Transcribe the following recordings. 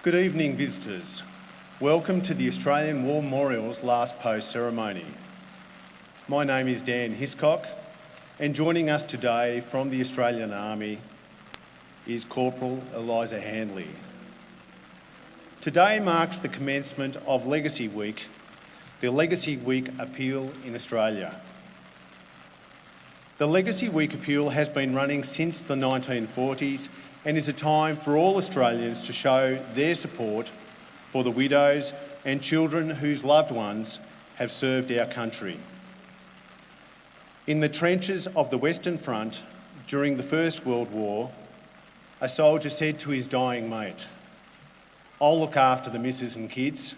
Good evening, visitors. Welcome to the Australian War Memorial's last post ceremony. My name is Dan Hiscock, and joining us today from the Australian Army is Corporal Eliza Handley. Today marks the commencement of Legacy Week, the Legacy Week Appeal in Australia. The Legacy Week Appeal has been running since the 1940s and is a time for all Australians to show their support for the widows and children whose loved ones have served our country. In the trenches of the Western Front during the First World War, a soldier said to his dying mate, "I'll look after the missus and kids."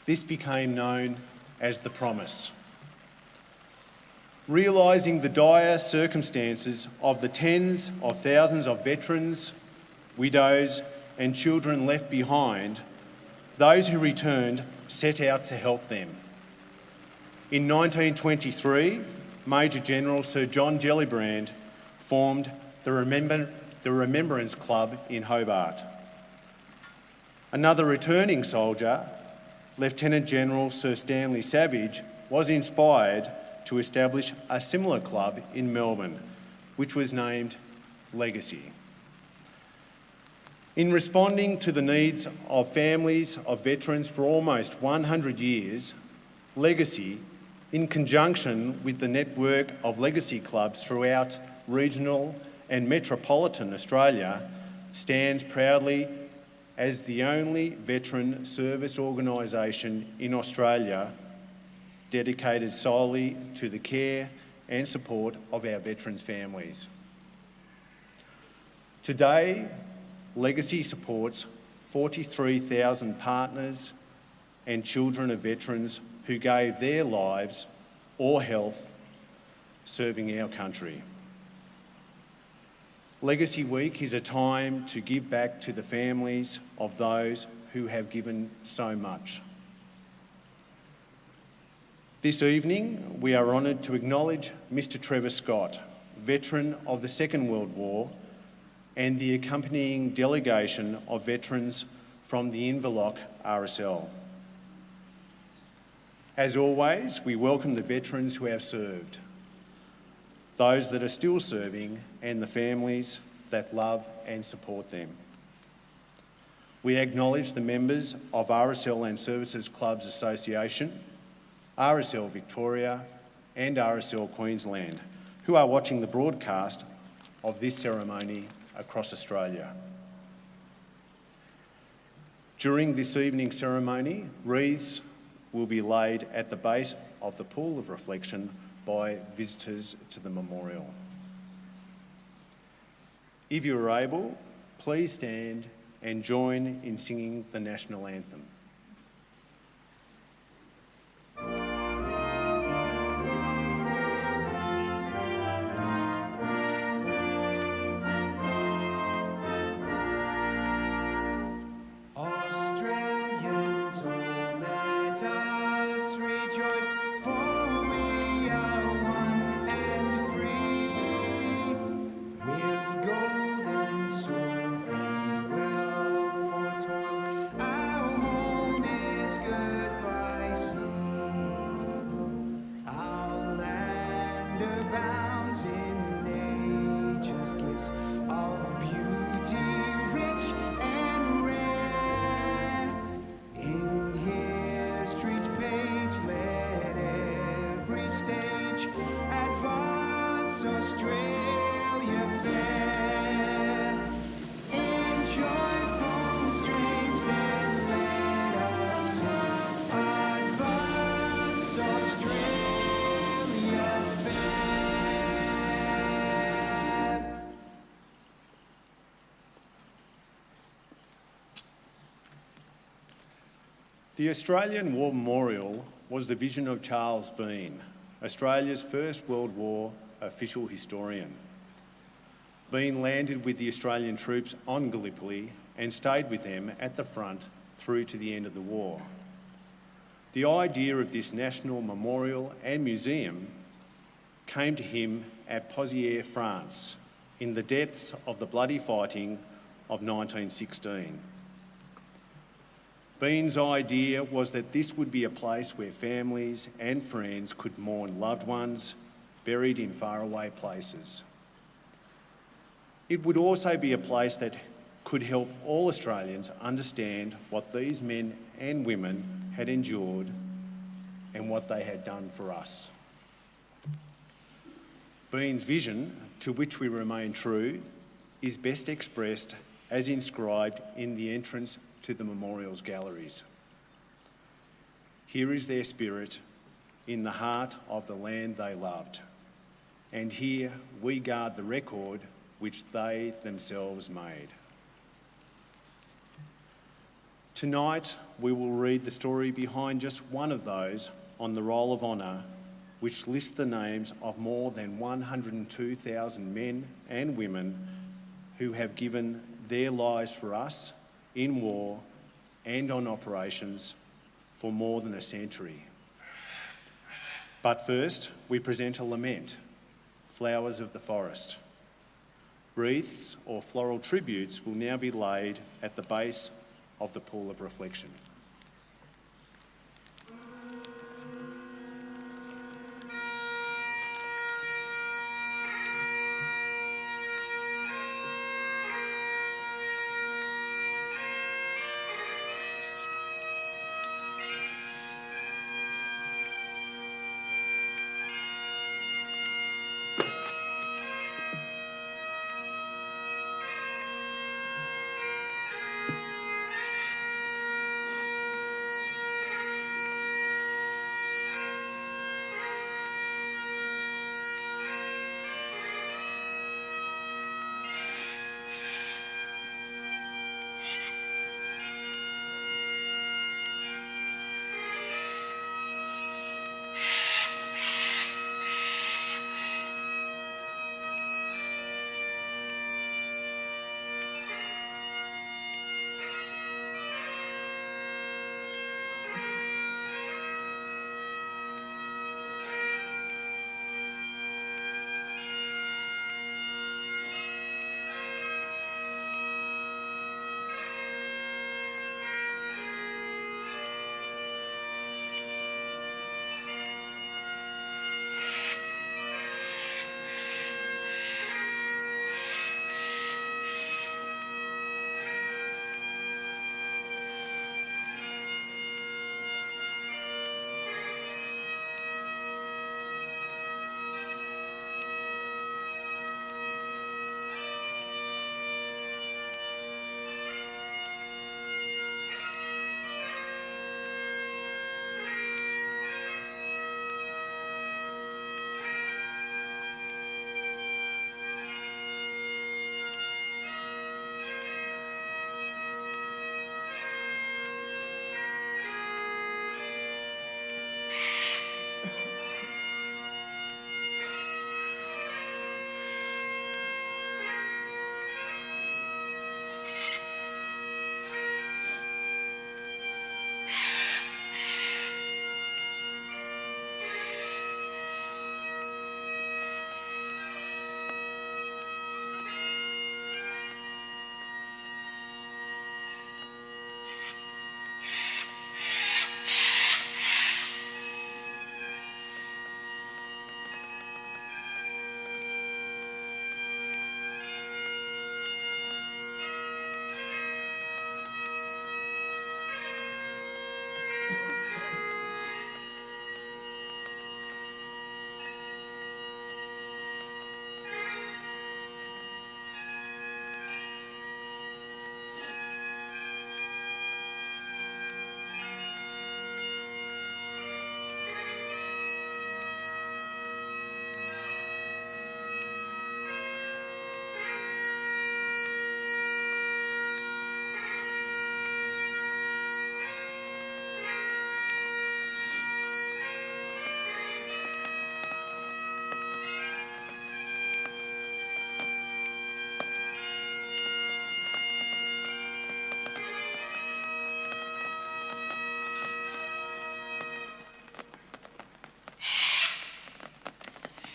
This became known as the Promise. Realising the dire circumstances of the tens of thousands of veterans, widows and children left behind, those who returned set out to help them. In 1923, Major General Sir John Gellibrand formed the Remembrance Club in Hobart. Another returning soldier, Lieutenant General Sir Stanley Savage, was inspired to establish a similar club in Melbourne, which was named Legacy. In responding to the needs of families of veterans for almost 100 years, Legacy, in conjunction with the network of legacy clubs throughout regional and metropolitan Australia, stands proudly as the only veteran service organisation in Australia dedicated solely to the care and support of our veterans' families. Today, Legacy supports 43,000 partners and children of veterans who gave their lives or health serving our country. Legacy Week is a time to give back to the families of those who have given so much. This evening, we are honoured to acknowledge Mr. Trevor Scott, veteran of the Second World War, and the accompanying delegation of veterans from the Inverloch RSL. As always, we welcome the veterans who have served, those that are still serving, and the families that love and support them. We acknowledge the members of RSL Services Clubs Association, RSL Victoria and RSL Queensland, who are watching the broadcast of this ceremony across Australia. During this evening's ceremony, wreaths will be laid at the base of the pool of reflection by visitors to the memorial. If you are able, please stand and join in singing the national anthem. The Australian War Memorial was the vision of Charles Bean, Australia's First World War official historian. Bean landed with the Australian troops on Gallipoli and stayed with them at the front through to the end of the war. The idea of this national memorial and museum came to him at Pozières, France, in the depths of the bloody fighting of 1916. Bean's idea was that this would be a place where families and friends could mourn loved ones buried in faraway places. It would also be a place that could help all Australians understand what these men and women had endured and what they had done for us. Bean's vision, to which we remain true, is best expressed as inscribed in the entrance to the memorial's galleries. Here is their spirit in the heart of the land they loved, and here we guard the record which they themselves made. Tonight, we will read the story behind just one of those on the Roll of Honour, which lists the names of more than 102,000 men and women who have given their lives for us in war and on operations for more than a century. But first, we present a lament, Flowers of the Forest. Wreaths or floral tributes will now be laid at the base of the pool of reflection.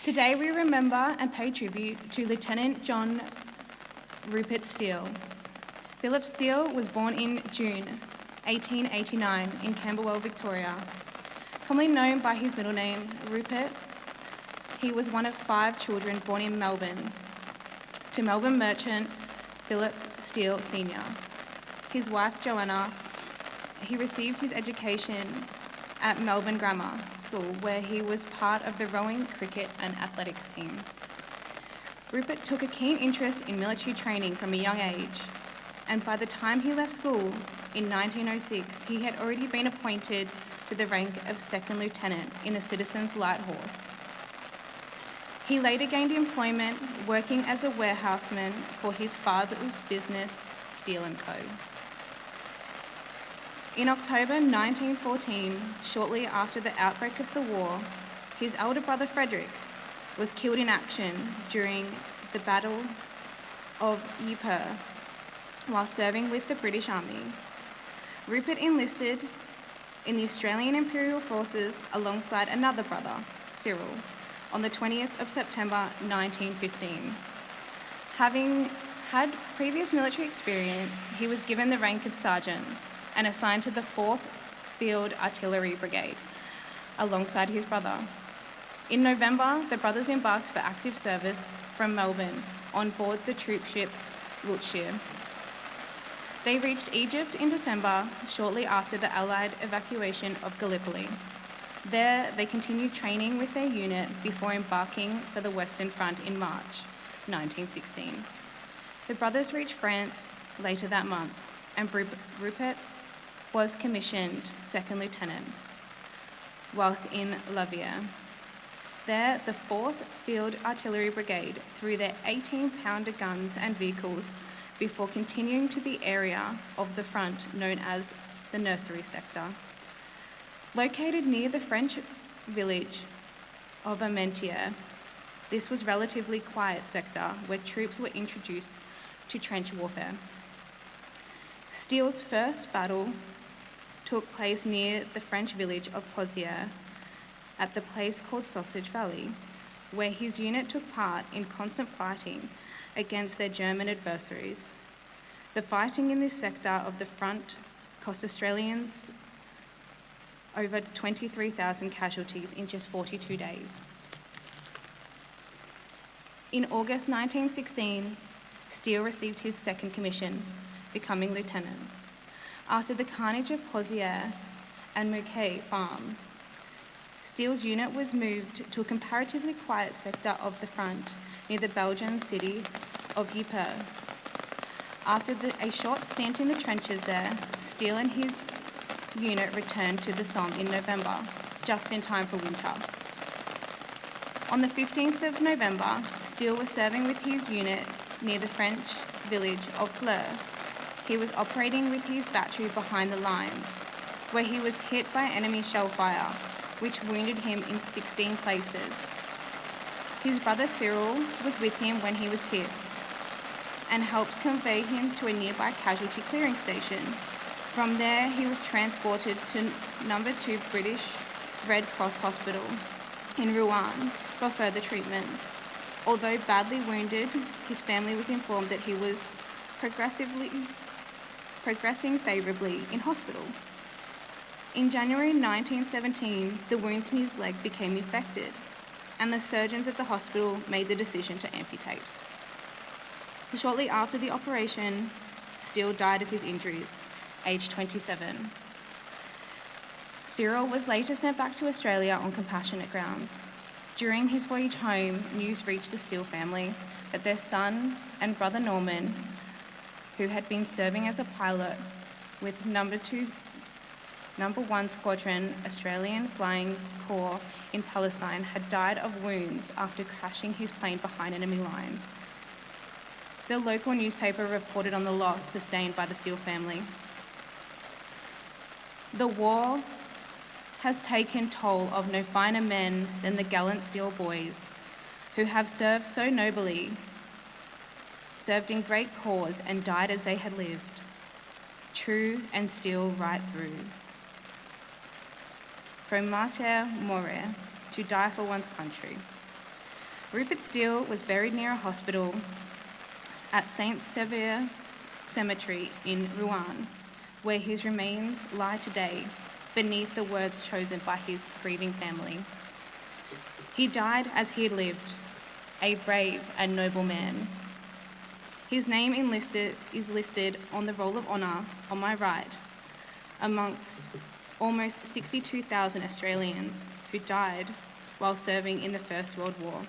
Today we remember and pay tribute to Lieutenant John Rupert Steele. Phillip Steele was born in June 1889 in Camberwell, Victoria. Commonly known by his middle name, Rupert, he was one of 5 children born in Melbourne to Melbourne merchant Phillip Steele Sr. His wife, Joanna, he received his education at Melbourne Grammar School, where he was part of the rowing, cricket and athletics team. Rupert took a keen interest in military training from a young age, and by the time he left school in 1906, he had already been appointed to the rank of second lieutenant in the Citizens Light Horse. He later gained employment working as a warehouseman for his father's business, Steele & Co. In October 1914, shortly after the outbreak of the war, his elder brother Frederick was killed in action during the Battle of Ypres while serving with the British Army. Rupert enlisted in the Australian Imperial Forces alongside another brother, Cyril, on the 20th of September 1915. Having had previous military experience, he was given the rank of sergeant and assigned to the 4th Field Artillery Brigade alongside his brother. In November, the brothers embarked for active service from Melbourne on board the troop ship Wiltshire. They reached Egypt in December, shortly after the Allied evacuation of Gallipoli. There, they continued training with their unit before embarking for the Western Front in March 1916. The brothers reached France later that month, and Rupert was commissioned second lieutenant whilst in Louviers. There, the 4th Field Artillery Brigade threw their 18-pounder guns and vehicles before continuing to the area of the front known as the Nursery Sector. Located near the French village of Armentières, this was a relatively quiet sector where troops were introduced to trench warfare. Steele's first battle took place near the French village of Pozières at the place called Sausage Valley, where his unit took part in constant fighting against their German adversaries. The fighting in this sector of the front cost Australians over 23,000 casualties in just 42 days. In August 1916, Steele received his second commission, becoming lieutenant. After the carnage of Pozières and Mouquet Farm, Steele's unit was moved to a comparatively quiet sector of the front near the Belgian city of Ypres. After a short stint in the trenches there, Steele and his unit returned to the Somme in November, just in time for winter. On the 15th of November, Steele was serving with his unit near the French village of Fleur. He was operating with his battery behind the lines, where he was hit by enemy shell fire, which wounded him in 16 places. His brother Cyril was with him when he was hit and helped convey him to a nearby casualty clearing station. From there, he was transported to No. 2 British Red Cross Hospital in Rouen for further treatment. Although badly wounded, his family was informed that he was progressing favourably in hospital. In January 1917, the wounds in his leg became infected, and the surgeons at the hospital made the decision to amputate. Shortly after the operation, Steele died of his injuries, aged 27. Cyril was later sent back to Australia on compassionate grounds. During his voyage home, news reached the Steele family that their son and brother Norman, who had been serving as a pilot with No. 1 Squadron Australian Flying Corps in Palestine, had died of wounds after crashing his plane behind enemy lines. The local newspaper reported on the loss sustained by the Steele family. The war has taken toll of no finer men than the gallant Steele boys, who have served so nobly, served in great cause, and died as they had lived, true and still right through. From Mater Morere, to die for one's country. Rupert Steele was buried near a hospital at Saint Sever Cemetery in Rouen. where his remains lie today, beneath the words chosen by his grieving family. He died as he lived, a brave and noble man. His name is listed on the Roll of Honour on my right, amongst almost 62,000 Australians who died while serving in the First World War.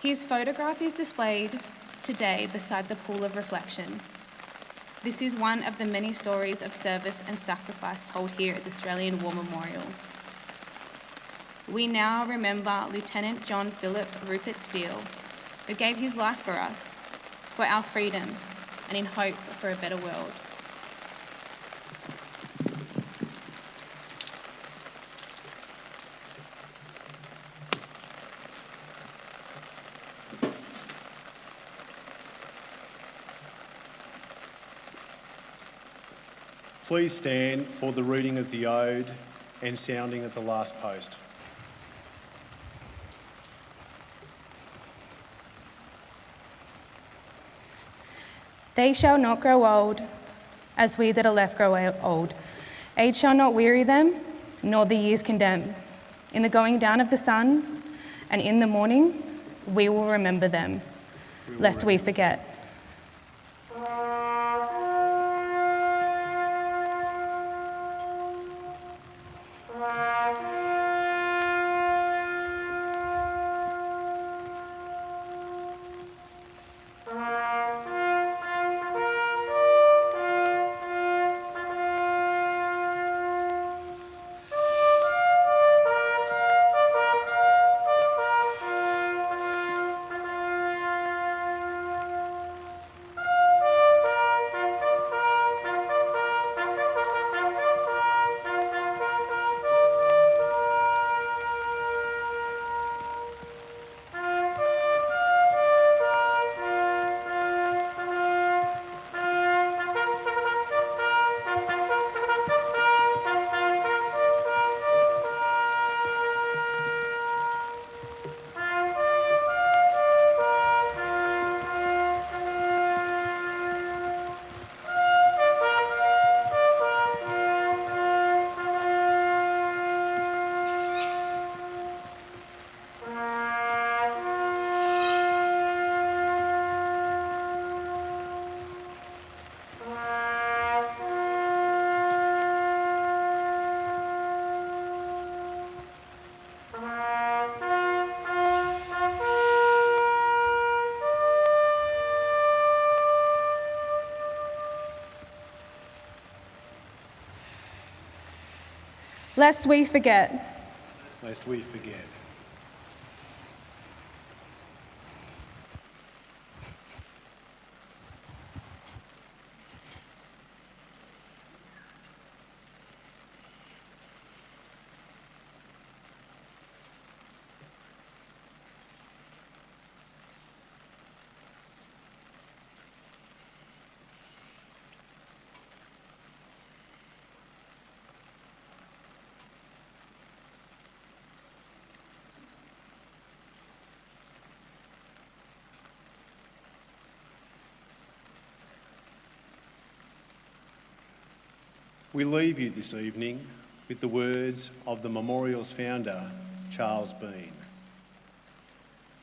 His photograph is displayed today beside the pool of reflection. This is one of the many stories of service and sacrifice told here at the Australian War Memorial. We now remember Lieutenant John Phillip Rupert Steele, who gave his life for us, for our freedoms, and in hope for a better world. Please stand for the reading of the ode and sounding of the last post. They shall not grow old, as we that are left grow old. Age shall not weary them, nor the years condemn. In the going down of the sun, and in the morning, we will remember them, lest we forget. Lest we forget. Lest we forget. We leave you this evening with the words of the memorial's founder, Charles Bean.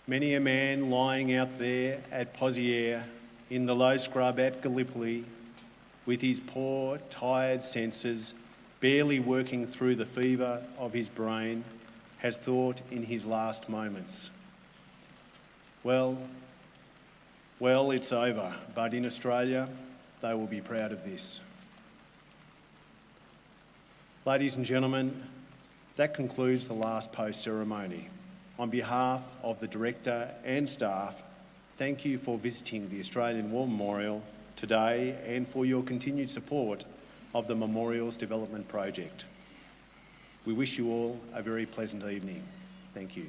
Many a man lying out there at Pozières in the low scrub at Gallipoli, with his poor, tired senses barely working through the fever of his brain, has thought in his last moments, well, it's over, but in Australia, they will be proud of this. Ladies and gentlemen, that concludes the last post ceremony. On behalf of the Director and staff, thank you for visiting the Australian War Memorial today and for your continued support of the Memorials Development Project. We wish you all a very pleasant evening. Thank you.